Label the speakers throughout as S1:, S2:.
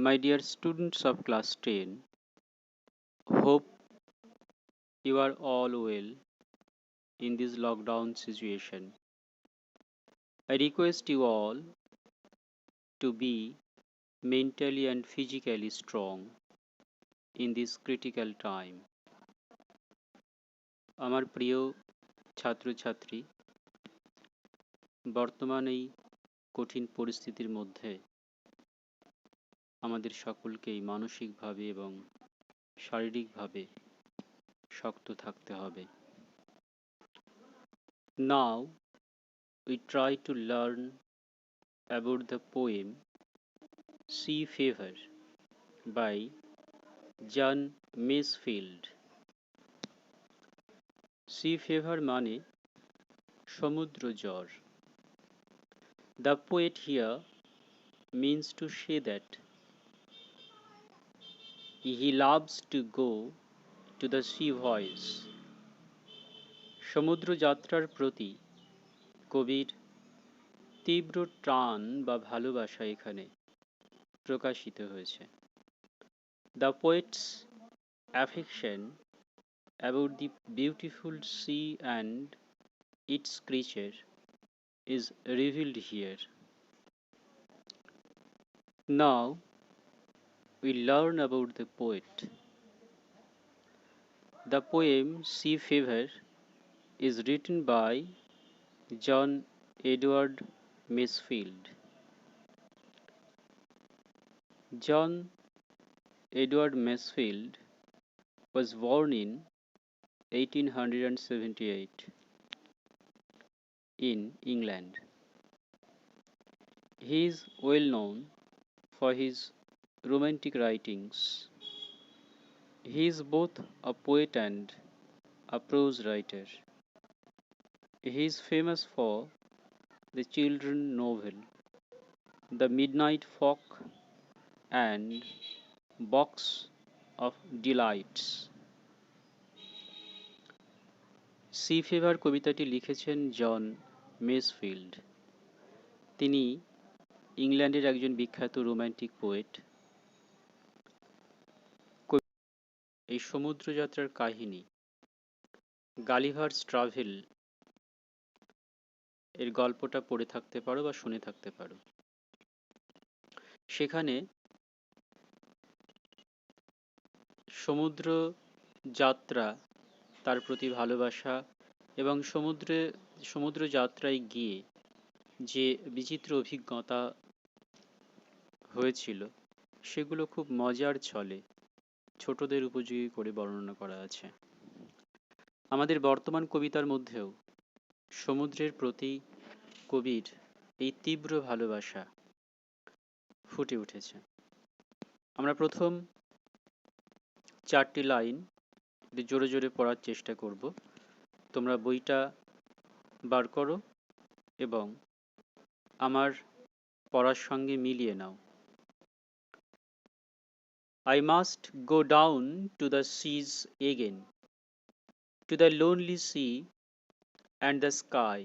S1: My dear students of class 10, hope you are all well in this lockdown situation. I request you all to be mentally and physically strong in this critical time. আমার প্রিয় ছাত্রছাত্রী, বর্তমান এই কঠিন পরিস্থিতির মধ্যে আমাদের সকলকেই মানসিকভাবে এবং শারীরিকভাবে শক্ত থাকতে হবে। Now we try to learn about the poem Sea Fever by John Masefield. Sea fever মানে সমুদ্র জ্বর। The poet here means to say that he loves to go to the sea voice. সমুদ্র যাত্রার প্রতি কবির তীব্র টান বা ভালোবাসা এখানে প্রকাশিত হয়েছে। The poet's affection about the beautiful sea and its creature is revealed here. Now we learn about the poet. The poem Sea Fever is written by John Edward Masefield. John Edward Masefield was born in 1878 in England. He is well known for his romantic writings. He is both a poet and a prose writer. He is famous for the children novel The Midnight Fog and Box of Delights. Sea fever কবিতাটি লিখেছেন জন মেসফিল্ড। তিনি ইংল্যান্ডের একজন বিখ্যাত romantic poet. এই সমুদ্রযাত্রার কাহিনী Gulliver's travel এর গল্পটা পড়ে থাকতে পারো বা শুনে থাকতে পারো। সেখানে সমুদ্র যাত্রা, তার প্রতি ভালোবাসা এবং সমুদ্র যাত্রায় গিয়ে যে বিচিত্র অভিজ্ঞতা হয়েছিল সেগুলো খুব মজার ছলে ছোটদের উপযোগী করে বর্ণনা করা আছে। আমাদের বর্তমান কবিতার মধ্যেও সমুদ্রের প্রতি কবির এই তীব্র ভালোবাসা ফুটে উঠেছে। আমরা প্রথম 4টি লাইন জোরে জোরে পড়ার চেষ্টা করব। তোমরা বইটা বার করো এবং আমার পড়ার সঙ্গে মিলিয়ে নাও। I must go down to the seas again, to the lonely sea and the sky,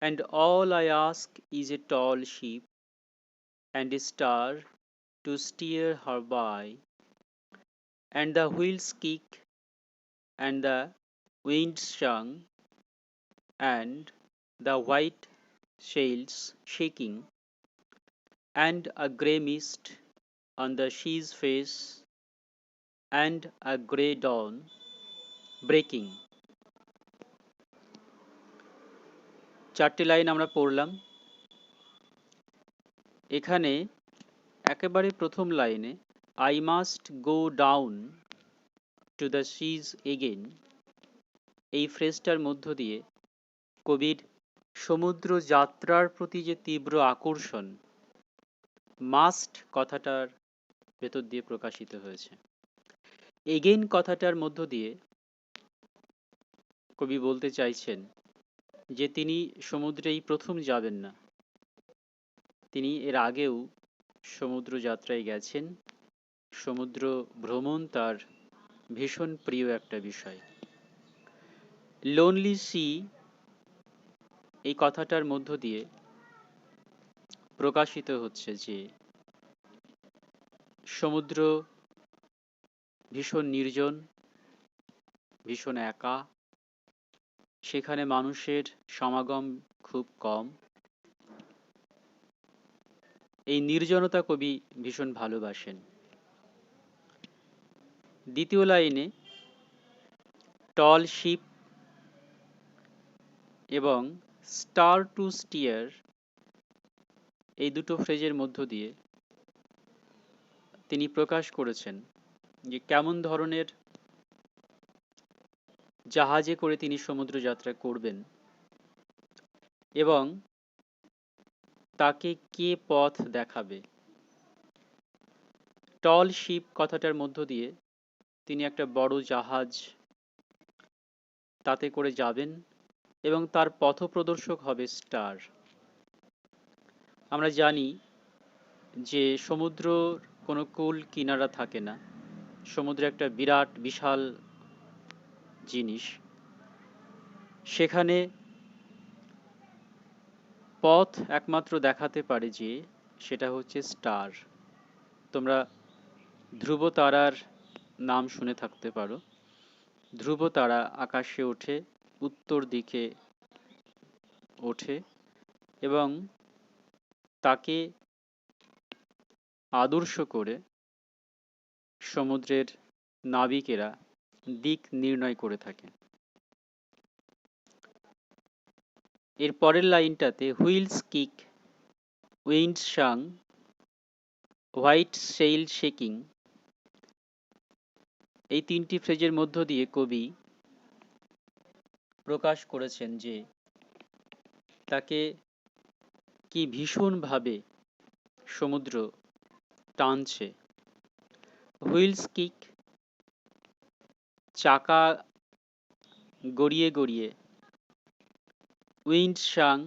S1: and all I ask is a tall ship and a star to steer her by, and the wheels kick and the wind sung and the white sails shaking, and a grey mist on the sea's face, and a grey dawn breaking. 4টি line আমরা পড়লাম। এখানে একেবারে প্রথম লাইনে I must go down to the seas again, এই ফ্রেজটার মধ্য দিয়ে কবির সমুদ্র যাত্রার প্রতি যে তীব্র আকর্ষণ মাস্ট কথাটার ভেতর দিয়ে প্রকাশিত হয়েছে। এগেইন কথাটার মধ্য দিয়ে কবি বলতে চাইছেন যে তিনি সমুদ্রেই প্রথম যাবেন না, তিনি এর আগেও সমুদ্র যাত্রায় গেছেন। সমুদ্র ভ্রমণ তার ভীষণ প্রিয় একটা বিষয়। লোনলি সি এই কথাটার মধ্য দিয়ে প্রকাশিত হচ্ছে যে সমুদ্র ভীষণ নির্জন, ভীষণ একা, সেখানে মানুষের সমাগম খুব কম। এই নির্জনতা কবি ভীষণ ভালোবাসেন। দ্বিতীয় লাইনে টল শিপ এবং স্টার টু স্টিয়ার, এই দুটো ফ্রেজের মধ্য দিয়ে তিনি প্রকাশ করেছেন যে কেমন ধরনের জাহাজে করে তিনি সমুদ্র যাত্রা করবেন এবং তাকে কে পথ দেখাবে। টল শিপ কথাটার মধ্য দিয়ে তিনি একটা বড় জাহাজ তাতে করে যাবেন এবং তার পথপ্রদর্শক হবে স্টার। আমরা জানি যে সমুদ্র কোনো কূল কিনারা থাকে না, সমুদ্র একটা বিরাট বিশাল জিনিস, সেখানে পথ একমাত্র দেখাতে পারে যে সেটা হচ্ছে স্টার। তোমরা ধ্রুব তারার নাম শুনে থাকতে পারো। ধ্রুব তারা আকাশে ওঠে, উত্তর দিকে ওঠে এবং তাকে আদর্শ করে সমুদ্রের নাবিকেরা দিক নির্ণয় করে থাকে। এর পরের লাইনটাতে হুইলস কিক, উইন্ডস সাং, হোয়াইট সেইল শেকিং, এই তিনটি ফ্রেজের মধ্য দিয়ে কবি প্রকাশ করেছেন যে তাকে কি ভীষণভাবে সমুদ্র টানছে। হুইলস কিক, চাকা গড়িয়ে গড়িয়ে, উইন্ড সাং,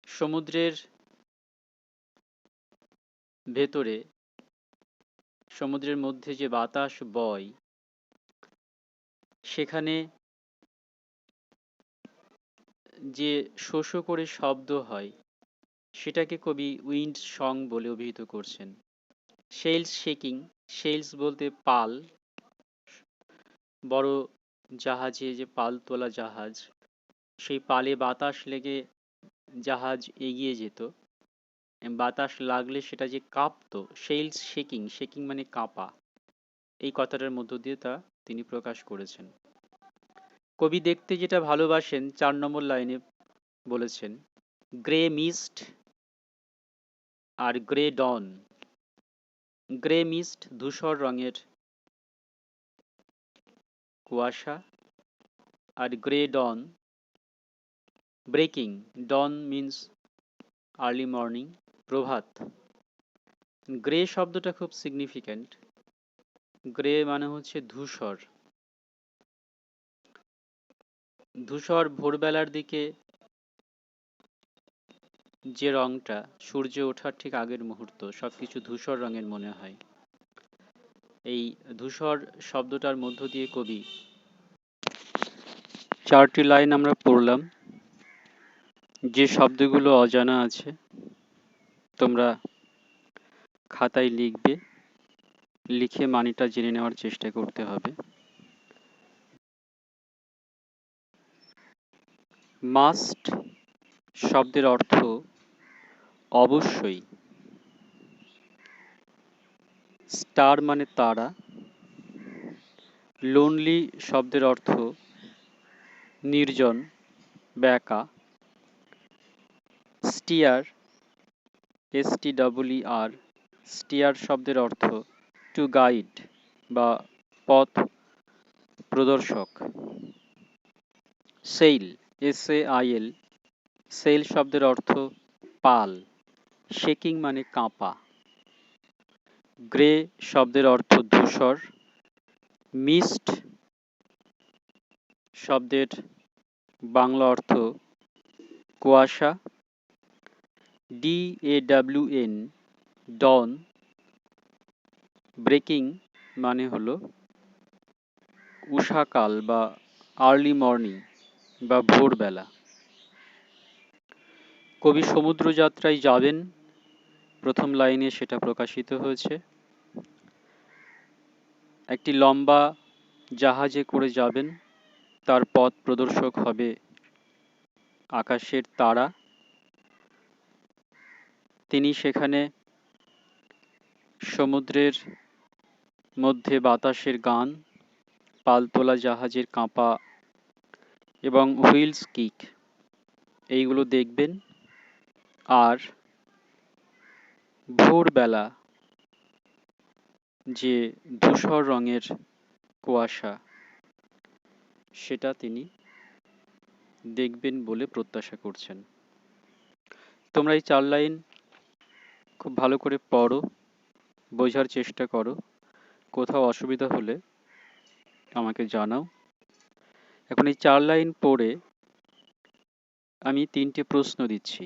S1: সমুদ্রের ভেতরে, সমুদ্রের মধ্যে যে বাতাস বয় সেখানে যে শো শো করে শব্দ হয় সেটাকে কবি উইন্ড সং বলে অভিহিত করছেন। সেলস শেকিং, সেলস বলতে পাল, বড় জাহাজে যে পাল তোলা জাহাজ, সেই পালে বাতাস লেগে জাহাজ এগিয়ে যেত, বাতাস লাগলে সেটা যে কাঁপতো, সেলস শেকিং, শেকিং মানে কাঁপা, এই কথাটার মধ্য দিয়ে তা তিনি প্রকাশ করেছেন। কবি দেখতে যেটা ভালোবাসেন 4 নম্বর লাইনে বলেছেন গ্রে মিস্ট আর গ্রে ডন। গ্রে মিস্ট ধূসর রঙের কুয়াশা, আর গ্রে ডন ব্রেকিং, ডন মিন্স আর্লি মর্নিং, প্রভাত। গ্রে শব্দটা খুব সিগনিফিক্যান্ট। গ্রে মানে হচ্ছে ধূসর। ধূসর ভোরবেলার দিকে যে রংটা, সূর্য ওঠার ঠিক আগের মুহূর্ত, সবকিছু ধূসর রঙের মনে হয়। এই ধূসর শব্দটার মধ্য দিয়ে কবি 4টি লাইন আমরা পড়লাম। যে শব্দগুলো অজানা আছে তোমরা খাতায় লিখবে, লিখে মানেটা জেনে নেওয়ার চেষ্টা করতে হবে। মাস্ট শব্দের অর্থ অবশ্যই। স্টার মানে তারা। লোনলি শব্দের অর্থ নির্জন, ব্যাকা। স্টিয়ার, STEER, স্টিয়ার শব্দের অর্থ টু গাইড বা পথ প্রদর্শক। সেইল, SAIL, সেইল শব্দের অর্থ পাল। শেকিং মানে কাঁপা। গ্রে শব্দের অর্থ ধূসর। মিস্ট শব্দের বাংলা অর্থ কুয়াশা। DAWN, ডন, ব্রেকিং মানে হলো উষাকাল বা আর্লি মর্নিং বা ভোরবেলা। কবি সমুদ্র যাত্রায় যাবেন, প্রথম লাইনে সেটা প্রকাশিত হয়েছে। একটি লম্বা জাহাজে করে যাবেন, তার পথ প্রদর্শক হবে আকাশের তারা। তিনি সেখানে সমুদ্রের মধ্যে বাতাসের গান, পালতোলা জাহাজের কাঁপা এবং হুইলস কিক এইগুলো দেখবেন। আর ভোরবেলা যে ধূসর রঙের কুয়াশা সেটা তিনি দেখবেন বলে প্রত্যাশা করছেন। তোমরা এই 4 লাইন খুব ভালো করে পড়ো, বোঝার চেষ্টা করো। কোথাও অসুবিধা হলে আমাকে জানাও। এখন এই 4 লাইন পড়ে আমি 3টে প্রশ্ন দিচ্ছি।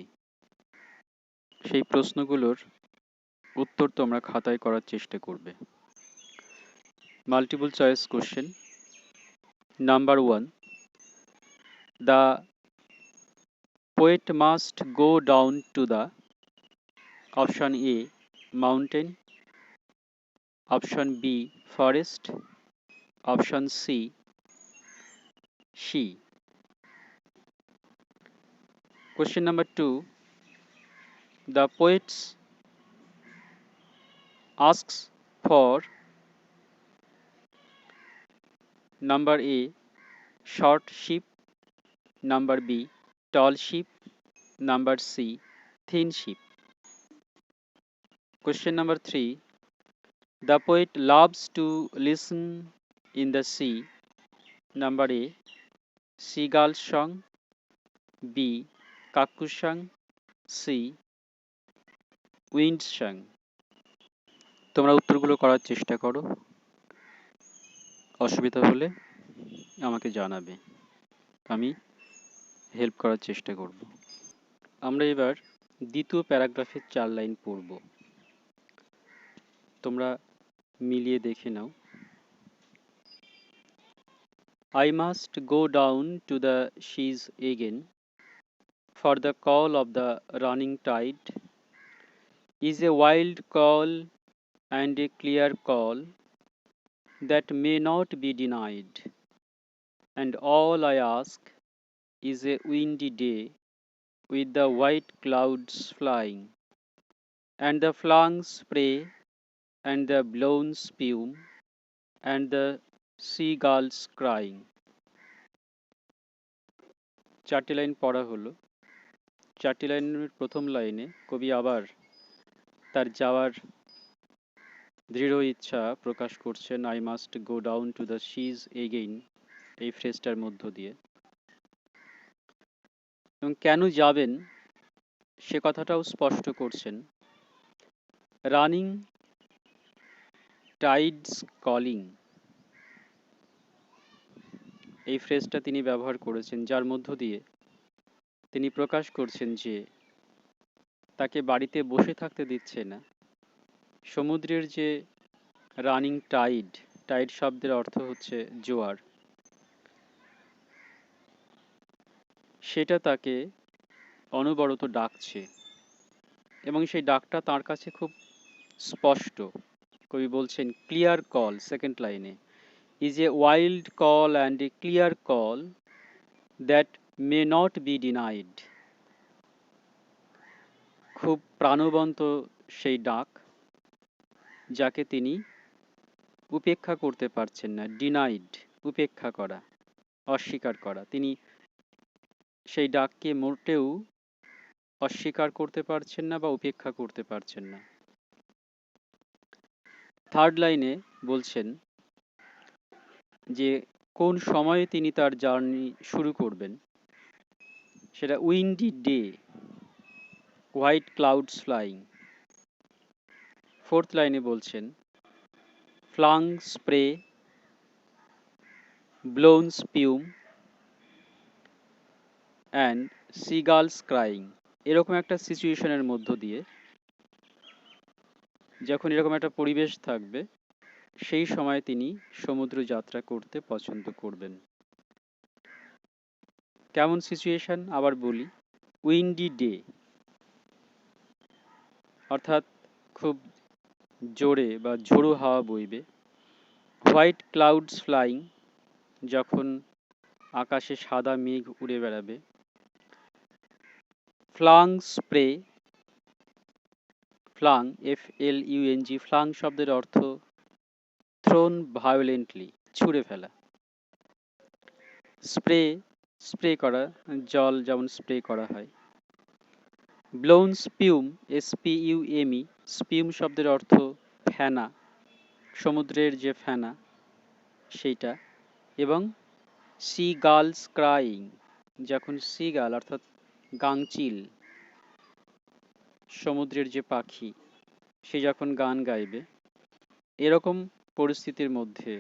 S1: সেই প্রশ্নগুলোর উত্তর তোমরা খাতায় করার চেষ্টা করবে। Multiple choice question. Number 1, the poet must go down to the option A mountain, option B forest, option C sea. Question number 2, the poet asks for number A short ship, number B tall ship, number C thin ship. Question number 3, the poet loves to listen in the sea. Number A seagull song, B cuckoo song, C wind song. তোমরা উত্তরগুলো করার চেষ্টা করো। অসুবিধা হলে আমাকে জানাবে, আমি হেল্প করার চেষ্টা করব। আমরা এবার দ্বিতীয় প্যারাগ্রাফের 4 লাইন পড়ব। তোমরা মিলিয়ে দেখে নাও। I must go down to the seas again, for the call of the running tide is a wild call and a clear call that may not be denied. And all I ask is a windy day with the white clouds flying, and the flung spray, and the blown spume, and the seagulls crying. 4টি line পড়া হলো। 4টি লাইনের প্রথম লাইনে কবি আবার তার যাওয়ার দৃঢ় ইচ্ছা প্রকাশ করছেন, I must go down to the seize again, এই ফ্রেজটার মধ্য দিয়ে। এবং কেন যাবেন সে কথাটাও স্পষ্ট করছেন। রানিং টাইডস কলিং, এই ফ্রেজটা তিনি ব্যবহার করেছেন, যার মধ্য দিয়ে তিনি প্রকাশ করছেন যে তাকে বাড়িতে বসে থাকতে দিচ্ছে না। সমুদ্রের যে রানিং টাইড, টাইড শব্দের অর্থ হচ্ছে জোয়ার, সেটা তাকে অনবরত ডাকছে এবং সেই ডাকটা তার কাছে খুব স্পষ্ট। কবি বলছেন ক্লিয়ার কল, সেকেন্ড লাইনে, is a wild call and a clear call that may not be denied. খুব প্রাণবন্ত সেই ডাক, যাকে তিনি উপেক্ষা করতে পারছেন না। ডিনাইড, উপেক্ষা করা, অস্বীকার করা। তিনি সেই ডাককে মোটেও অস্বীকার করতে পারছেন না বা উপেক্ষা করতে পারছেন না। থার্ড লাইনে বলছেন যে কোন সময়ে তিনি তার জার্নি শুরু করবেন, সেটা windy day, white clouds flying. Fourth লাইনে বলছেন flung spray, blown spume and seagulls crying. এরকম একটা সিচুয়েশনের মধ্য দিয়ে, যখন এরকম একটা পরিবেশ থাকবে, সেই সময় তিনি সমুদ্র যাত্রা করতে পছন্দ করবেন। কেমন সিচুয়েশন আবার বলি, উইন্ডি ডে, অর্থাৎ খুব জোরে বা ঝোড়ো হাওয়া বইবে। হোয়াইট ক্লাউডস ফ্লাইং, যখন আকাশে সাদা মেঘ উড়ে বেড়াবে। Flung spray, flung FLUNG, flung শব্দের অর্থ থ্রোন ভায়োলেন্টলি, ছুঁড়ে ফেলা। স্প্রে, স্প্রে করা, জল যেমন স্প্রে করা হয়। ব্লোন স্পিউম, SPUME, স্পিউম শব্দের অর্থ ফেনা, সমুদ্রের যে ফেনা সেইটা। এবং সি গার্লস ক্রাইং, যখন সিগাল অর্থাৎ গাংচিল, সমুদ্রের যে পাখি, সে যখন গান গাইবে। এরকম পরিস্থিতির মধ্যে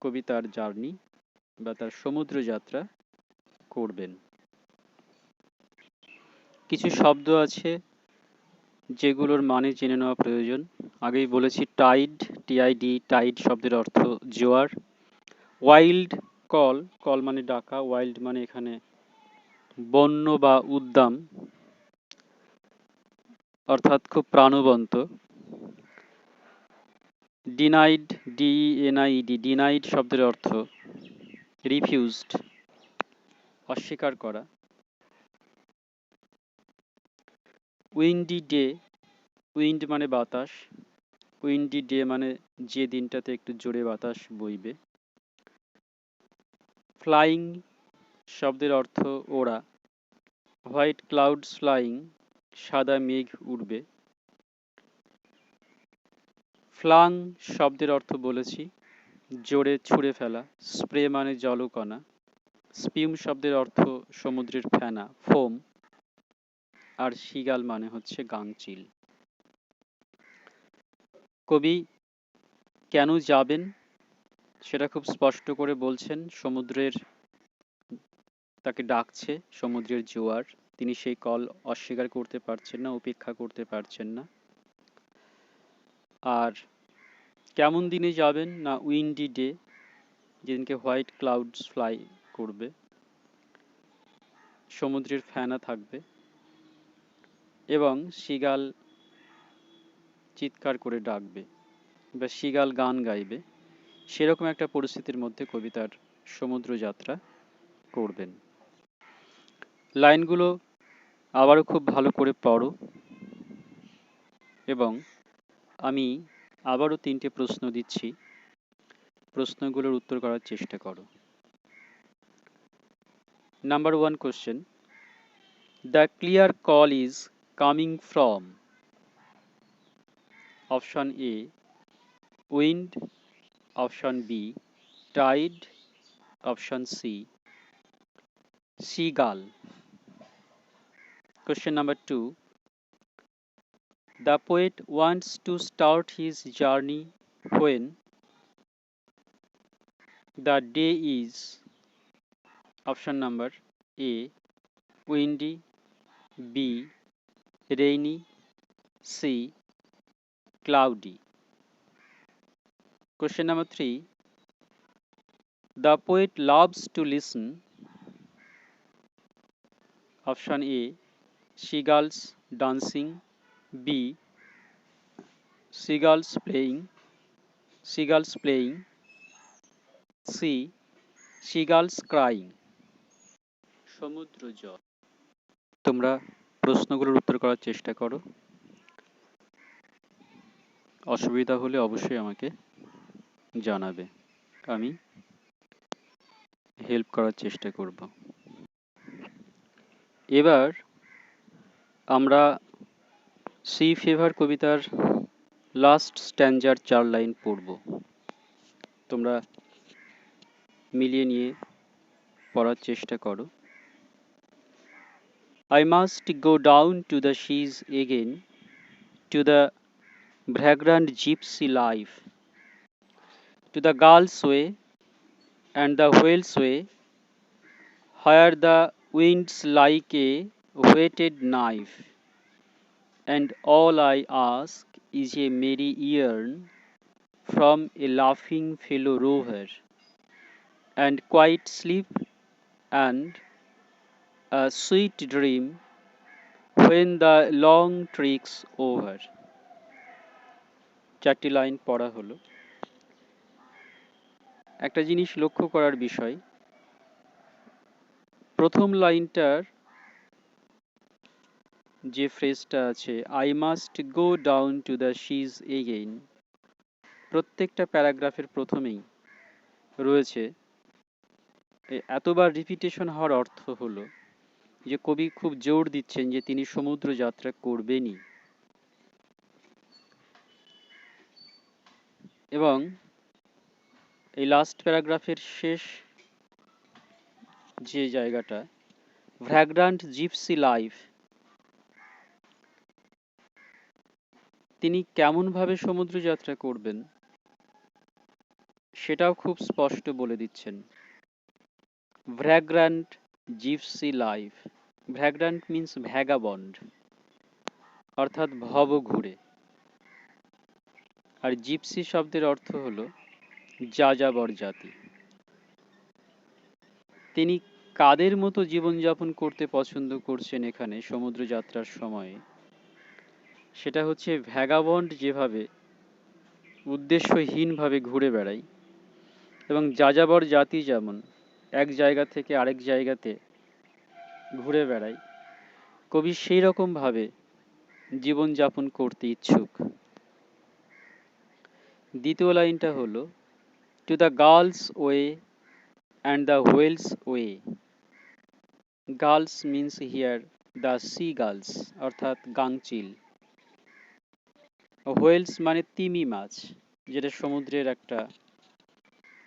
S1: কবি তার জার্নি বা তার সমুদ্র যাত্রা করবেন। কিছু শব্দ আছে যেগুলোর মানে জেনে নেওয়া প্রয়োজন। আগেই বলেছি টাইড, TID, টাইড শব্দের অর্থ জোয়ার। ওয়াইল্ড কল, কল মানে ডাকা, ওয়াইল্ড মানে এখানে বন্য বা উদ্দাম, অর্থাৎ খুব প্রাণবন্ত। ডিনাইড, DENIED, ডিনাইড শব্দের অর্থ রিফিউজড, অস্বীকার করা। উইন্ডি ডে, উইন্ড মানে বাতাস, উইন্ডি ডে মানে যে দিনটাতে একটু জোরে বাতাস বইবে। ফ্লাইং শব্দের অর্থ ওড়া। হোয়াইট ক্লাউডস ফ্লাইং, সাদা মেঘ উড়বে। ফ্লাং শব্দের অর্থ বলেছি জোরে ছুঁড়ে ফেলা। স্প্রে মানে জলকণা। স্পিউম শব্দের অর্থ সমুদ্রের ফেনা, ফোম। আর সিগাল মানে হচ্ছে গাংচিল। কবি কেন যাবেন সেটা খুব স্পষ্ট করে বলছেন। সমুদ্রের তাকে ডাকছে, সমুদ্রের জোয়ার, তিনি সেই কল অস্বীকার করতে পারছেন না, উপেক্ষা করতে পারছেন না। আর কেমন দিনে যাবেন না, উইন্ডি ডে, যেদিনকে হোয়াইট ক্লাউডস ফ্লাই করবে, সমুদ্রের ফেনা থাকবে এবং সিগাল চিৎকার করে ডাকবে বা সিগাল গান গাইবে। সেরকম একটা পরিস্থিতির মধ্যে কবি তার সমুদ্র যাত্রা করবেন। লাইনগুলো আবারও খুব ভালো করে পড়ো এবং আমি আবারও 3টে প্রশ্ন দিচ্ছি, প্রশ্নগুলোর উত্তর করার চেষ্টা করো। Number 1 question: The clear call is coming from option A wind, option B tide, option C seagull. Question number 2: The poet wants to start his journey when the day is option number A windy, B rainy, C cloudy. Question number 3: The poet loves to listen. Option A seagulls dancing, B seagulls playing, C seagulls crying. সমুদ্র জল। তোমরা প্রশ্নগুলোর উত্তর করার চেষ্টা করো। অসুবিধা হলে অবশ্যই আমাকে জানাবে, আমি হেল্প করার চেষ্টা করব। এবার আমরা সি ফেভার কবিতার লাস্ট স্ট্যাঞ্জার 4 লাইন পড়ব। তোমরা মিলিয়ে নিয়ে পড়ার চেষ্টা করো। I must go down to the seas again, to the vagrant gypsy life, to the girl's way and the whale's way, where the wind's like a whetted knife, and all I ask is a merry yearn from a laughing fellow rover, and quiet sleep and a sweet dream when the long trick's over. 4টি line পড়া হলো। একটা জিনিস লক্ষ্য করার বিষয়, প্রথম লাইনটার যে ফ্রেজটা আছে, I must go down to the seize again, প্রত্যেকটা প্যারাগ্রাফের প্রথমেই রয়েছে। এতবার রিপিটেশন হওয়ার অর্থ হলো যে কবি খুব জোর দিচ্ছেন যে তিনি সমুদ্র যাত্রা করবেনই। এবং এই লাস্ট প্যারাগ্রাফের শেষ যে জায়গাটা, ভ্র্যাগ্রান্ট জিপসি লাইফ, তিনি কেমনভাবে সমুদ্র যাত্রা করবেন সেটাও খুব স্পষ্ট বলে দিচ্ছেন। ভ্র্যাগ্রান্ট জিপসি লাইফ, ভ্র্যাগ্রান্ট মিন্স ভ্যাগাবন্ড, অর্থাৎ ভব ঘুরে। আর জিপসি শব্দের অর্থ হলো যাযাবর জাতি। তিনি কাদের মতো জীবনযাপন করতে পছন্দ করছেন এখানে সমুদ্র যাত্রার সময়ে, সেটা হচ্ছে ভ্যাগাবন্ড যেভাবে উদ্দেশ্যহীনভাবে ঘুরে বেড়ায় এবং যাযাবর জাতি যেমন এক জায়গা থেকে আরেক জায়গাতে ঘুরে বেড়ায়, কবি সেই রকমভাবে জীবনযাপন করতে ইচ্ছুক। দ্বিতীয় লাইনটা হলো to the girls way and the whales way. Girls means here the sea girls, অর্থাৎ গাংচিল। হোয়েলস মানে তিমি মাছ, যেটা সমুদ্রের একটা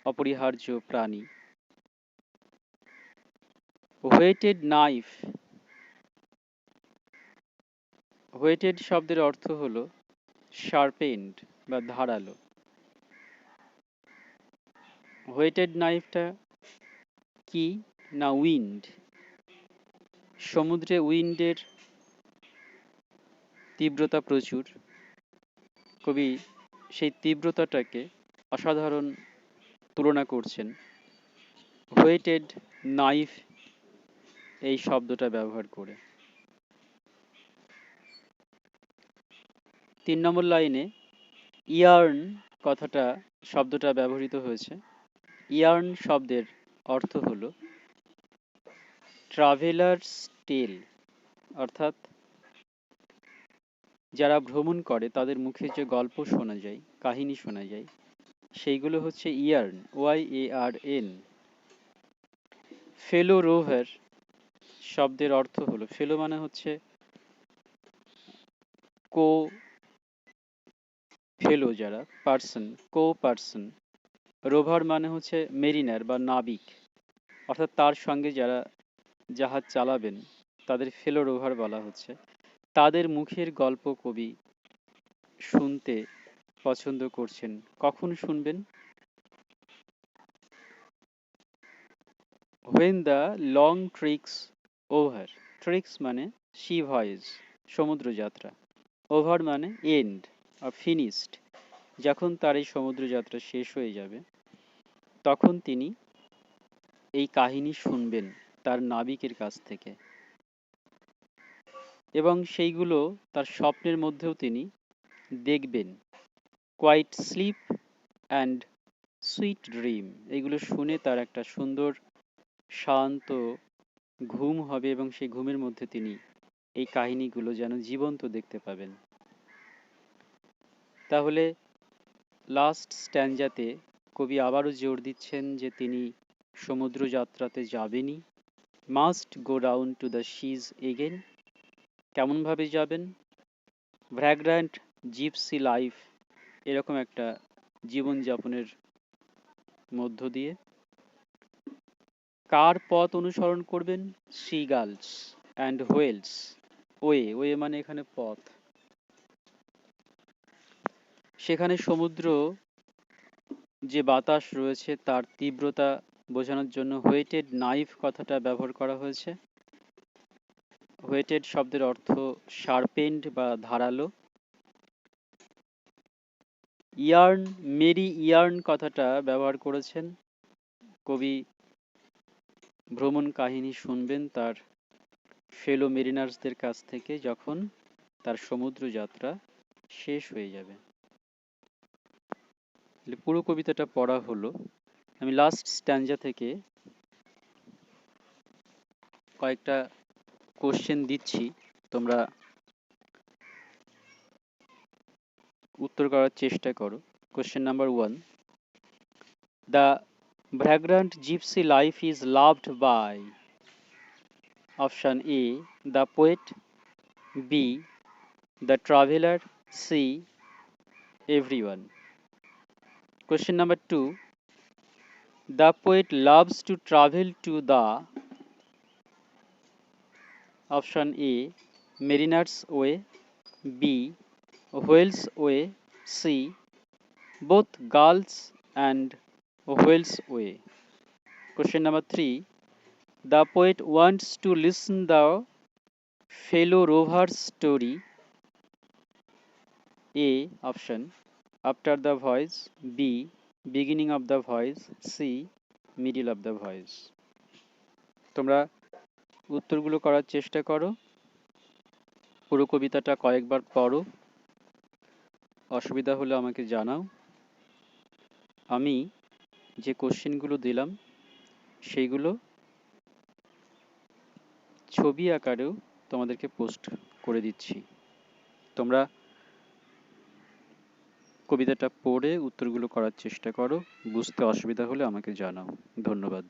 S1: অপরিহার্য প্রাণী। হোয়েটেড নাইফ, হোয়েটেড শব্দের অর্থ হলো শার্পেন্ড বা ধারালো। হোয়েটেড নাইফটা কি না উইন্ড। সমুদ্রে উইন্ডের তীব্রতা প্রচুর। কবি সেই তীব্রতাটাকে অসাধারণ তুলনা করছেন হোয়েটেড নাইফ এই শব্দটা ব্যবহার করে। 3 নম্বর লাইনে ইয়ার্ন কথাটা শব্দটা ব্যবহৃত হয়েছে। ইয়ার্ন শব্দের অর্থ হলো ট্রাভেলার্স টেল, অর্থাৎ যারা ভ্রমণ করে তাদের মুখে যে গল্প শোনা যায়, কাহিনী শোনা যায়, সেইগুলো হচ্ছে ইয়ার্ন, YARN। ফেলো রোভার শব্দের অর্থ হলো, ফেলো মানে হচ্ছে কো, ফেলো যারা পার্সন, কো পার্সন। রোভার মানে হচ্ছে মেরিনার বা নাবিক, অর্থাৎ তার সঙ্গে যারা জাহাজ চালাবেন তাদের ফেলো রোভার বলা হচ্ছে। তাদের মুখের গল্প কবি শুনতে পছন্দ করছেন। কখন শুনবেন? when the long treks over, treks মানে সি ভয়েজ, সমুদ্র যাত্রা, ওভার মানে এন্ড আর ফিনিশড, যখন তার এই সমুদ্র যাত্রা শেষ হয়ে যাবে তখন তিনি এই কাহিনী শুনবেন তার নাবিকের কাছ থেকে, এবং সেইগুলো তার স্বপ্নের মধ্যেও তিনি দেখবেন। Quiet sleep and sweet dream, এগুলো শুনে তার একটা সুন্দর শান্ত ঘুম হবে এবং সেই ঘুমের মধ্যে তিনি এই কাহিনীগুলো যেন জীবন্ত দেখতে পাবেন। তাহলে লাস্ট স্ট্যান্জাতে কবি আবারও জোর দিচ্ছেন যে তিনি সমুদ্র যাত্রাতে যাবেনই, must go down to the seas again. কেমনভাবে যাবেন? ভ্র্যাগ্রান্ট জিপসি লাইফ, এরকম একটা জীবনযাপনের মধ্য দিয়ে। কার পথ অনুসরণ করবেন? Sea girls and whales way, way মানে এখানে পথ। সেখানে সমুদ্র যে বাতাস রয়েছে তার তীব্রতা বোঝানোর জন্য হোয়েটেড নাইফ কথাটা ব্যবহার করা হয়েছে। হোয়েটেড শব্দের অর্থ শার্পেন্ড বা ধারালো। ইয়ার্ন, মেরি ইয়ার্ন কথাটা ব্যবহার করেছেন। কবি ভ্রমণ কাহিনী শুনবেন তার ফেলো মেরিনার্সদের কাছ থেকে যখন তার সমুদ্র যাত্রা শেষ হয়ে যাবে। পুরো কবিতাটা পড়া হলো। আমি লাস্ট স্ট্যাঞ্জা থেকে কয়েকটা কোশ্চেন দিচ্ছি, তোমরা উত্তর করার চেষ্টা করো। Question number 1, the vagrant gypsy life is loved by option A, the poet, B, the traveler, C, everyone. Question number 2, the poet loves to travel to the option A, mariner's way, B, whale's way, C, both girls and whale's way. Question number 3, the poet wants to listen the fellow rover's story. A option, after the voice, B, beginning of the voice, C, middle of the voice. তোমরা উত্তরগুলো করার চেষ্টা করো, পুরো কবিতাটা কয়েকবার পড়ো, অসুবিধা হলে আমাকে জানাও। আমি যে কোশ্চেনগুলো দিলাম সেইগুলো ছবি আকারেও তোমাদেরকে পোস্ট করে দিচ্ছি। তোমরা কবিতাটা পড়ে উত্তরগুলো করার চেষ্টা করো, বুঝতে অসুবিধা হলে আমাকে জানাও। ধন্যবাদ।